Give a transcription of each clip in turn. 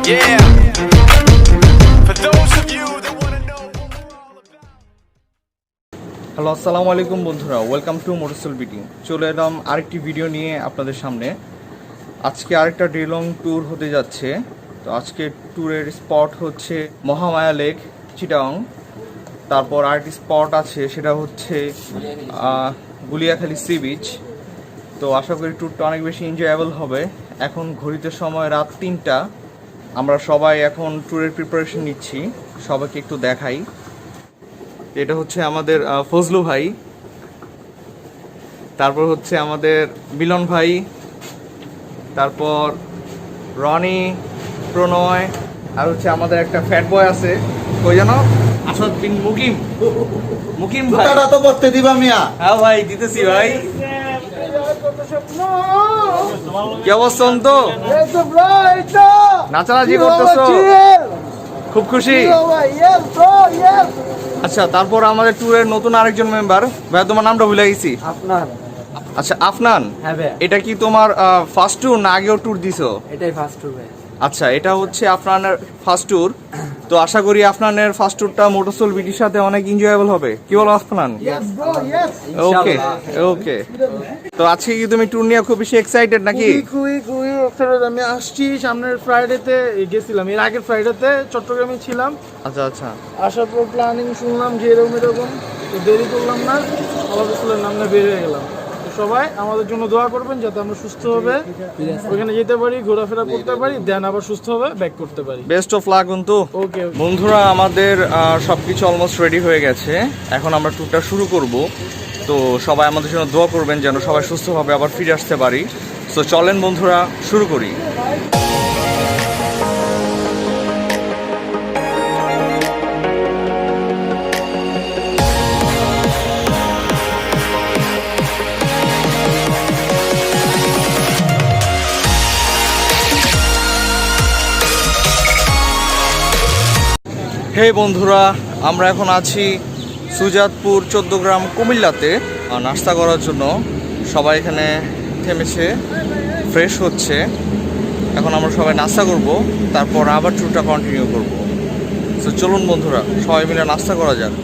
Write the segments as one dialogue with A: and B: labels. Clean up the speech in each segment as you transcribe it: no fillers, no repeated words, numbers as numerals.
A: Yeah. For those of you that want to know what we're all about.
B: Hello আসসালামু আলাইকুম বন্ধুরা, welcome to moto soul BD. চলে এলাম আরেকটি video নিয়ে আপনাদের সামনে। আজকে আরেকটা ডে লং ট্যুর হতে যাচ্ছে। তো আজকে ট্যুরের স্পট হচ্ছে মহামায়া লেক, চিটাগং। তারপর আরেকটি স্পট আছে, সেটা হচ্ছে গুলিয়াখালী সি বিচ। তো আশা করি ট্যুরটা অনেক বেশি এনজয়েবল হবে। এখন ঘড়িতে সময় রাত 3টা। আমরা সবাই এখন ট্যুরের প্রিপারেশন নিচ্ছি। সবাইকে একটু দেখাই। এটা হচ্ছে আমাদের ফজলু ভাই, তারপর হচ্ছে আমাদের মিলন ভাই, তারপর রনি, প্রণয়, আর হচ্ছে আমাদের একটা ফ্যাট বয় আছে, কই জানো, আসাদ বিন মুকিম। মুকিম ভাই
C: তো করতে দিবা মিয়া।
B: হ্যাঁ ভাই, দিতেছি ভাই। কি অবস্থা তো? নাচানাচি করতেছো? খুব খুশি। আচ্ছা, তারপর আমাদের ট্যুরের নতুন আরেকজন মেম্বার ভাই, তোমার নামটা ভুলে গেছি।
D: আপনার?
B: আচ্ছা, আফনান।
D: হ্যাঁ ভাই।
B: এটা কি তোমার ফার্স্ট ট্যুর না আগেও ট্যুর দিছো?
D: এটাই ফার্স্ট ট্যুর ভাই।
B: আচ্ছা, এটা হচ্ছে আফনানের ফার্স্ট ট্যুর। তো আশা করি আফনানের ফার্স্ট ট্যুরটা মোটো সোল বিডির সাথে অনেক এনজয়েবল হবে। কি বলো আফনান? ওকে ওকে। তো আজকে কি তুমি ট্যুর নিয়ে খুব বেশি এক্সাইটেড নাকি?
E: খুবই এক্সাইটেড। আমি আসছি সামনের ফ্রাইডেতে, গেছিলাম এর আগের ফ্রাইডেতে চট্টগ্রামে ছিলাম।
B: আচ্ছা আচ্ছা।
E: আসার পর প্ল্যানিং শুনলাম যে এরকম তো দেরি করলাম না, আল্লাহ রাসূলের নাম নিয়ে বের হয়ে গেলাম। তো সবাই আমাদের জন্য দোয়া করবেন যাতে আমরা সুস্থভাবে ওখানে যেতে পারি, ঘোরাফেরা করতে পারি, দেন আবার সুস্থভাবে ব্যাক করতে পারি।
B: বেস্ট অফ লাক বন্ধু।
E: ওকে
B: বন্ধুরা, আমাদের সবকিছু অলমোস্ট রেডি হয়ে গেছে। এখন আমরা ট্যুরটা শুরু করব। তো সবাই আমাদের জন্য দোয়া করবেন যেন সবাই সুস্থভাবে আবার ফিরে আসতে পারি। তো চলেন বন্ধুরা, শুরু করি। হে বন্ধুরা, আমরা এখন আছি সুজাতপুর 14 গ্রাম কুমিল্লাতে নাস্তা করার জন্য। সবাই এখানে থেমেছে, ফ্রেশ হচ্ছে। এখন আমরা সবাই নাস্তা করব, তারপর আবার ট্যুরটা কন্টিনিউ করব। তো চলুন বন্ধুরা, সবাই মিলে নাস্তা করা যাক।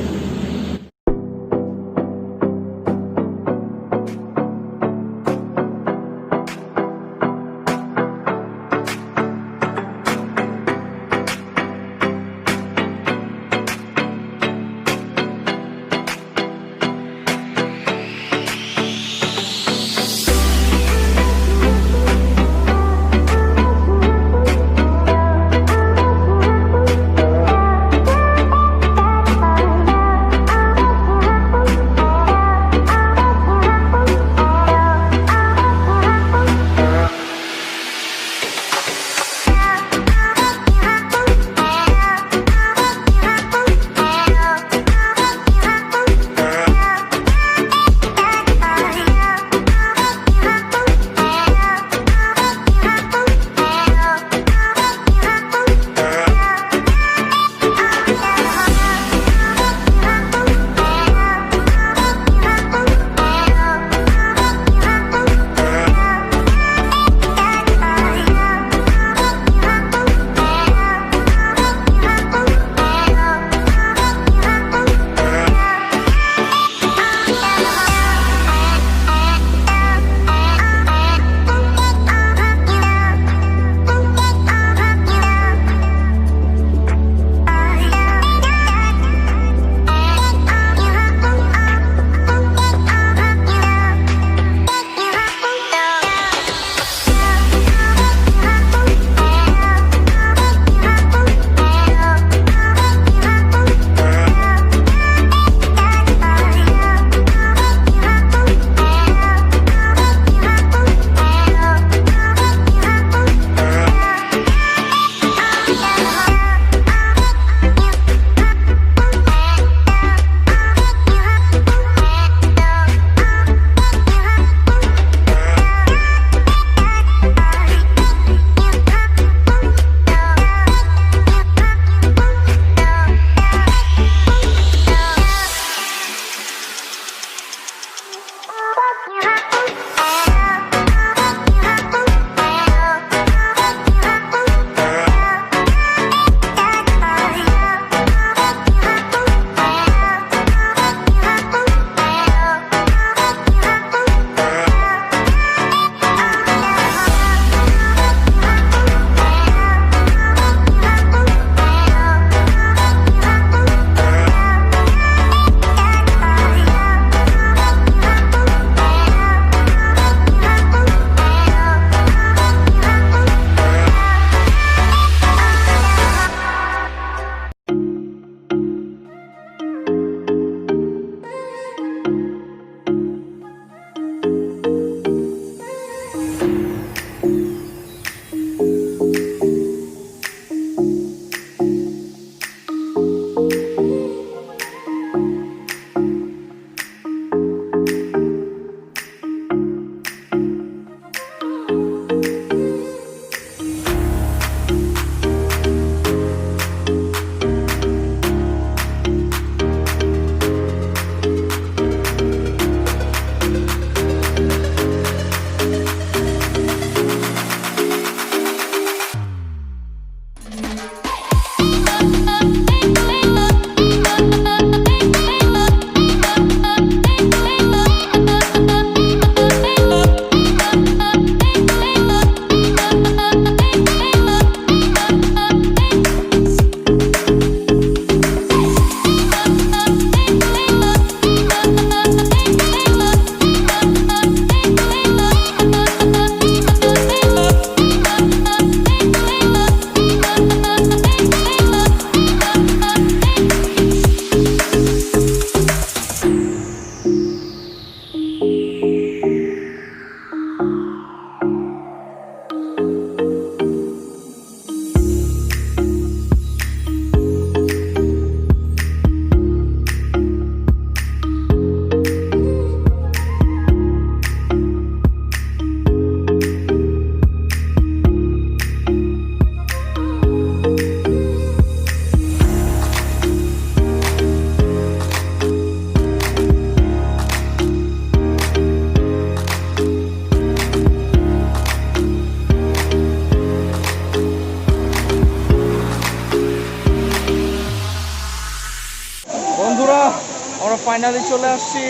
B: ফাইনালি চলে আসছি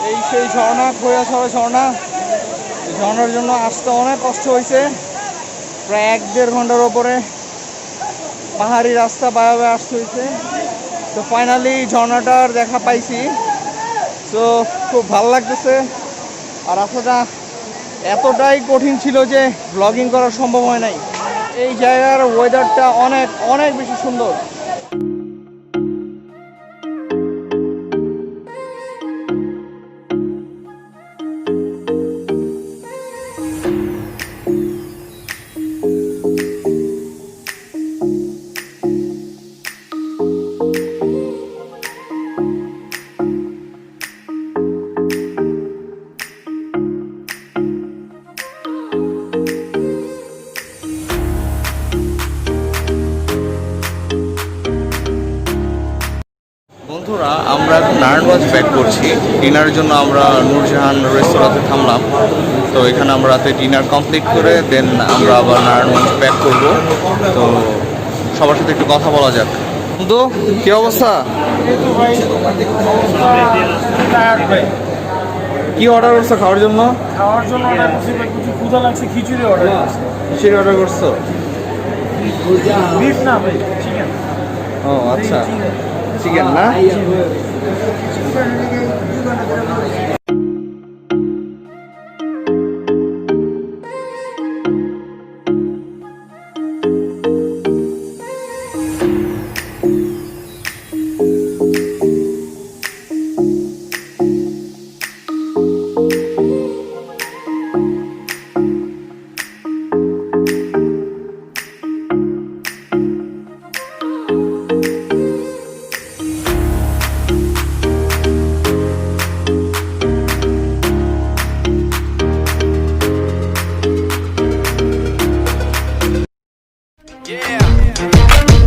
B: এই সেই ঝর্ণা, খৈয়াছড়া ঝর্ণা। এই ঝর্ণার জন্য আসতে অনেক কষ্ট হয়েছে, প্রায় 1-1.5 ঘন্টার ওপরে পাহাড়ি রাস্তা বায়াবে আসতে হয়েছে। তো ফাইনালি ঝর্ণাটার দেখা পাইছি, তো খুব ভালো লাগতেছে। আর রাস্তাটা এতটাই কঠিন ছিল যে ব্লগিং করা সম্ভব হয় নাই। এই জায়গার ওয়েদারটা অনেক অনেক বেশি সুন্দর। বন্ধুরা, আমরা এখন নারায়ণগঞ্জ ব্যাক করছি। ডিনারের জন্য আমরা নূরজাহান রেস্তোরাঁতে থামলাম। তো এখানে আমরা রাতে ডিনার কমপ্লিট করে দেন আমরা আবার নারায়ণগঞ্জ ব্যাক করব। তো সবার সাথে একটু কথা বলা যাক। বন্ধু, কি অবস্থা? কি অর্ডার করছো খাওয়ার জন্য?
E: খাওয়ার জন্য অর্ডার করছি, কিছু ক্ষুধা লাগছে, খিচুড়ি অর্ডার করছি।
B: খিচুড়ি অর্ডার করছো?
E: বিফ না ভাই, চিকেন।
B: ও আচ্ছা, চিকেন না?
A: Yeah.